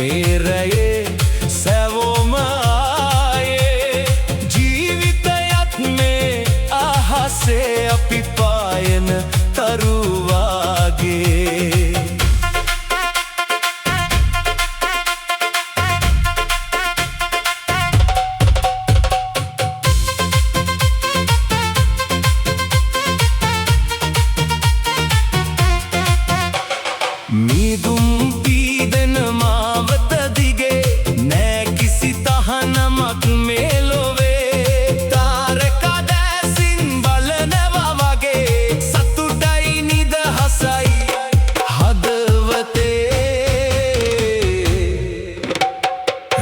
මේරයේ සැවොම ආයේ ජීවිතයත් මේ අහසේ අපි පායන තරුවාගේ මීදුම් පීදෙන මාවත දිගේ නෑ කිසි තහනමක් මේ ලොවේ තාරකා දැසින් බලනවා වගේ සතුටයි නිදහසයි හදවතේ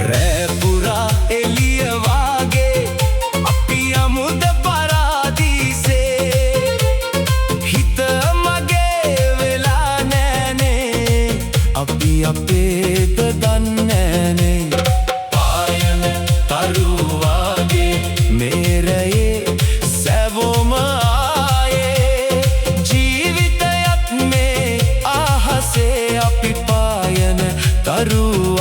රෑ පුරා එළිය වාගේ අපි යමුද පරාදීසේ හිත අපි අපේද දන්නෑනේ පායන තරුවාගේ මේරයේ සැවොම ආයේ ජීවිතයත් මේ අහසේ අපි පායන තරුවාගේ